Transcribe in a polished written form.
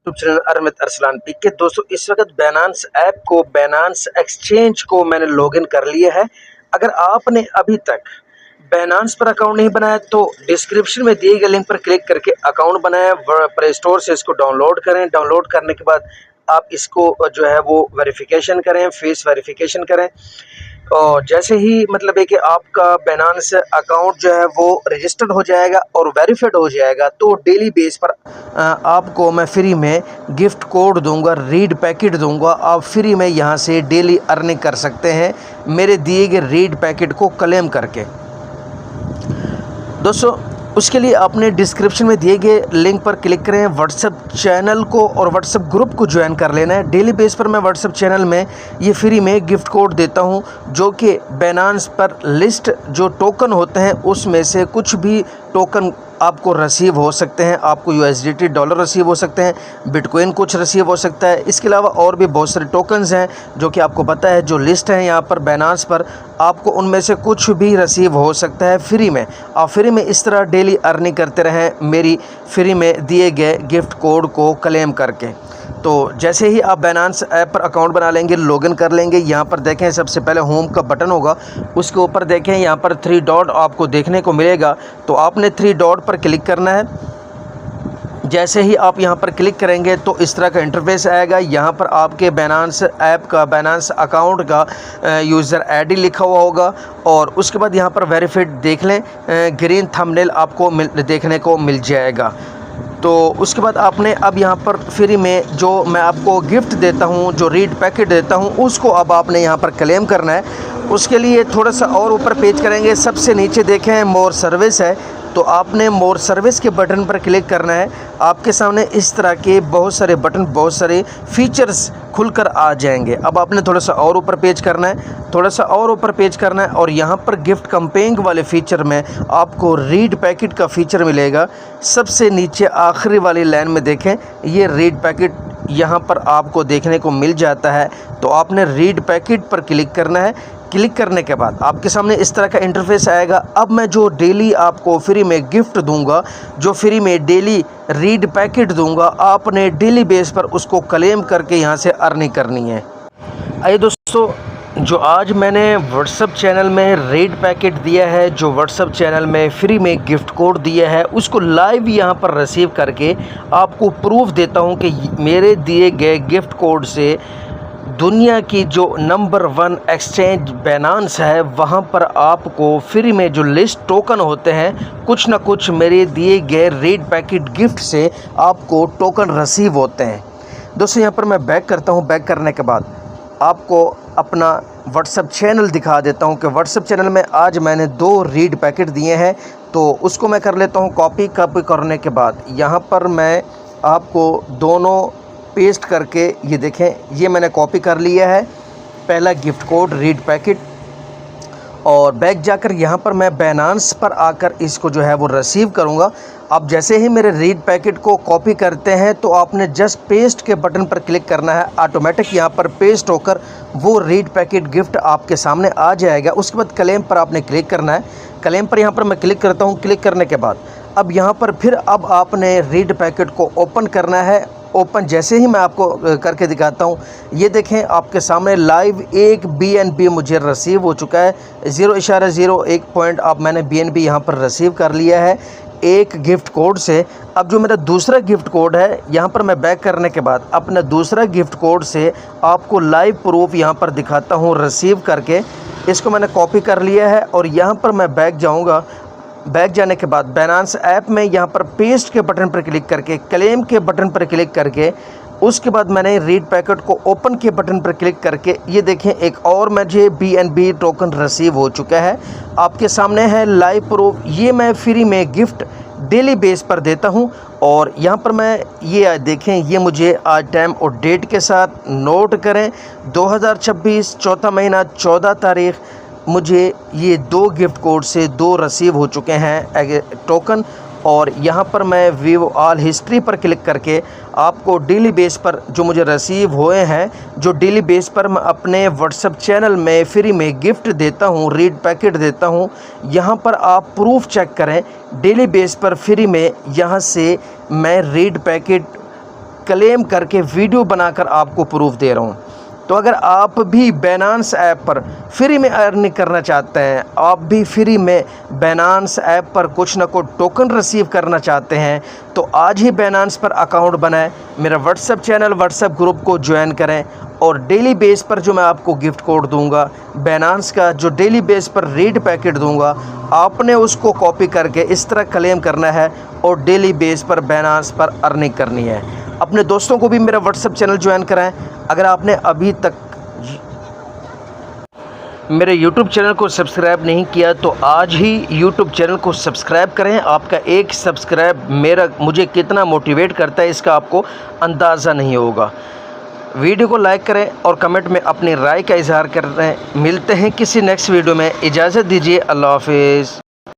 YouTube channel अरमित Arsalan P के दोस्तों, इस वक्त बैनांस ऐप को, बैनांस एक्सचेंज को मैंने लॉगिन कर लिया है। अगर आपने अभी तक बैनांस पर अकाउंट नहीं बनाया तो डिस्क्रिप्शन में दिए गए लिंक पर क्लिक करके अकाउंट बनाएं। प्ले स्टोर से इसको डाउनलोड करें। डाउनलोड करने के बाद आप इसको जो है वो वेरिफिकेशन करें, फेस वेरिफिकेशन करें। और जैसे ही मतलब है कि आपका बैनांस अकाउंट जो है वो रजिस्टर्ड हो जाएगा और वेरीफाइड हो जाएगा तो डेली बेस पर आपको मैं फ्री में गिफ्ट कोड दूंगा, रीड पैकेट दूंगा। आप फ्री में यहाँ से डेली अर्निंग कर सकते हैं मेरे दिए गए रीड पैकेट को क्लेम करके। दोस्तों, उसके लिए आपने डिस्क्रिप्शन में दिए गए लिंक पर क्लिक करें, व्हाट्सएप चैनल को और व्हाट्सएप ग्रुप को ज्वाइन कर लेना है। डेली बेस पर मैं व्हाट्सएप चैनल में ये फ्री में गिफ्ट कोड देता हूँ, जो कि बैनांस पर लिस्ट जो टोकन होते हैं उसमें से कुछ भी टोकन आपको रिसीव हो सकते हैं। आपको USDT डॉलर रिसीव हो सकते हैं, बिटकॉइन कुछ रिसीव हो सकता है। इसके अलावा और भी बहुत सारे टोकन्स हैं जो कि आपको पता है, जो लिस्ट है यहाँ पर बैनांस पर, आपको उनमें से कुछ भी रिसीव हो सकता है फ्री में। आप फ्री में इस तरह डेली अर्निंग करते रहें मेरी फ्री में दिए गए गिफ्ट कोड को क्लेम करके। तो जैसे ही आप बैनांस ऐप पर अकाउंट बना लेंगे, लॉगिन कर लेंगे, यहाँ पर देखें सबसे पहले होम का बटन होगा, उसके ऊपर देखें यहाँ पर 3 डॉट आपको देखने को मिलेगा। तो आपने 3 डॉट पर क्लिक करना है। जैसे ही आप यहाँ पर क्लिक करेंगे तो इस तरह का इंटरफेस आएगा। यहाँ पर आपके बैनांस ऐप का, बैनांस अकाउंट का यूज़र आईडी लिखा हुआ होगा और उसके बाद यहाँ पर वेरीफाइड देख लें, ग्रीन थंबनेल आपको देखने को मिल जाएगा। तो उसके बाद आपने अब यहाँ पर फ्री में जो मैं आपको गिफ्ट देता हूँ, जो रीड पैकेट देता हूँ, उसको अब आपने यहाँ पर क्लेम करना है। उसके लिए थोड़ा सा और ऊपर पेज करेंगे, सबसे नीचे देखें मोर सर्विस है, तो आपने मोर सर्विस के बटन पर क्लिक करना है। आपके सामने इस तरह के बहुत सारे बटन, बहुत सारे फीचर्स खुलकर आ जाएंगे। अब आपने थोड़ा सा और ऊपर पेज करना है, थोड़ा सा और ऊपर पेज करना है और यहाँ पर गिफ्ट कैंपेन वाले फीचर में आपको रीड पैकेट का फीचर मिलेगा। सबसे नीचे आखिरी वाली लाइन में देखें, ये रीड पैकेट यहाँ पर आपको देखने को मिल जाता है। तो आपने रीड पैकेट पर क्लिक करना है। क्लिक करने के बाद आपके सामने इस तरह का इंटरफेस आएगा। अब मैं जो डेली आपको फ्री में गिफ्ट दूंगा, जो फ्री में डेली रीड पैकेट दूंगा, आपने डेली बेस पर उसको क्लेम करके यहाँ से अर्निंग करनी है। आइए दोस्तों, जो आज मैंने व्हाट्सएप चैनल में रीड पैकेट दिया है, जो व्हाट्सएप चैनल में फ्री में गिफ्ट कोड दिया है, उसको लाइव यहाँ पर रिसीव करके आपको प्रूफ देता हूँ कि मेरे दिए गए गिफ्ट कोड से दुनिया की जो नंबर 1 एक्सचेंज बैनांस है, वहाँ पर आपको फ्री में जो लिस्ट टोकन होते हैं, कुछ ना कुछ मेरे दिए गए रीड पैकेट गिफ्ट से आपको टोकन रिसीव होते हैं। दोस्तों, यहाँ पर मैं बैक करता हूँ। बैक करने के बाद आपको अपना व्हाट्सएप चैनल दिखा देता हूँ कि व्हाट्सएप चैनल में आज मैंने 2 रीड पैकेट दिए हैं। तो उसको मैं कर लेता हूँ कॉपी। कॉपी करने के बाद यहाँ पर मैं आपको दोनों पेस्ट करके, ये देखें, ये मैंने कॉपी कर लिया है पहला गिफ्ट कोड रीड पैकेट। और बैक जाकर यहाँ पर मैं बैनांस पर आकर इसको जो है वो रिसीव करूँगा। अब जैसे ही मेरे रीड पैकेट को कॉपी करते हैं तो आपने जस्ट पेस्ट के बटन पर क्लिक करना है। ऑटोमेटिक यहाँ पर पेस्ट होकर वो रीड पैकेट गिफ्ट आपके सामने आ जाएगा। उसके बाद क्लेम पर आपने क्लिक करना है। क्लेम पर यहाँ पर मैं क्लिक करता हूँ। क्लिक करने के बाद अब यहाँ पर फिर अब आपने रीड पैकेट को ओपन करना है। ओपन जैसे ही मैं आपको करके दिखाता हूँ, ये देखें आपके सामने लाइव एक BNB मुझे रिसीव हो चुका है। 0.01 पॉइंट अब मैंने BNB यहाँ पर रिसीव कर लिया है एक गिफ्ट कोड से। अब जो मेरा दूसरा गिफ्ट कोड है, यहाँ पर मैं बैक करने के बाद अपना दूसरा गिफ्ट कोड से आपको लाइव प्रूफ यहाँ पर दिखाता हूँ रिसीव करके। इसको मैंने कॉपी कर लिया है और यहाँ पर मैं बैक जाऊँगा। बैक जाने के बाद बैनांस ऐप में यहाँ पर पेस्ट के बटन पर क्लिक करके, क्लेम के बटन पर क्लिक करके, उसके बाद मैंने रीड पैकेट को ओपन के बटन पर क्लिक करके, ये देखें एक और मुझे BNB टोकन रिसीव हो चुका है। आपके सामने है लाइव प्रूफ। ये मैं फ्री में गिफ्ट डेली बेस पर देता हूँ। और यहाँ पर मैं ये देखें, ये मुझे आज टाइम और डेट के साथ नोट करें, 2026 चौथा महीना 14 तारीख मुझे ये 2 गिफ्ट कोड से 2 रिसीव हो चुके हैं टोकन। और यहाँ पर मैं व्यू ऑल हिस्ट्री पर क्लिक करके आपको डेली बेस पर जो मुझे रिसीव हुए हैं, जो डेली बेस पर मैं अपने व्हाट्सएप चैनल में फ्री में गिफ्ट देता हूँ, रीड पैकेट देता हूँ, यहाँ पर आप प्रूफ चेक करें। डेली बेस पर फ्री में यहाँ से मैं रीड पैकेट क्लेम करके वीडियो बनाकर आपको प्रूफ दे रहा हूँ। तो अगर आप भी Binance ऐप पर फ्री में अर्निंग करना चाहते हैं, आप भी फ्री में Binance ऐप पर कुछ ना कुछ टोकन रिसीव करना चाहते हैं, तो आज ही Binance पर अकाउंट बनाएं, मेरा व्हाट्सएप चैनल व्हाट्सएप ग्रुप को ज्वाइन करें और डेली बेस पर जो मैं आपको गिफ्ट कोड दूंगा Binance का, जो डेली बेस पर रेड पैकेट दूंगा, आपने उसको कॉपी करके इस तरह क्लेम करना है और डेली बेस पर Binance पर अर्निंग करनी है। अपने दोस्तों को भी मेरा व्हाट्सएप चैनल ज्वाइन कराएं। अगर आपने अभी तक मेरे YouTube चैनल को सब्सक्राइब नहीं किया तो आज ही YouTube चैनल को सब्सक्राइब करें। आपका एक सब्सक्राइब मुझे कितना मोटिवेट करता है इसका आपको अंदाज़ा नहीं होगा। वीडियो को लाइक करें और कमेंट में अपनी राय का इजहार करें। मिलते हैं किसी नेक्स्ट वीडियो में, इजाज़त दीजिए, अल्लाह हाफिज़।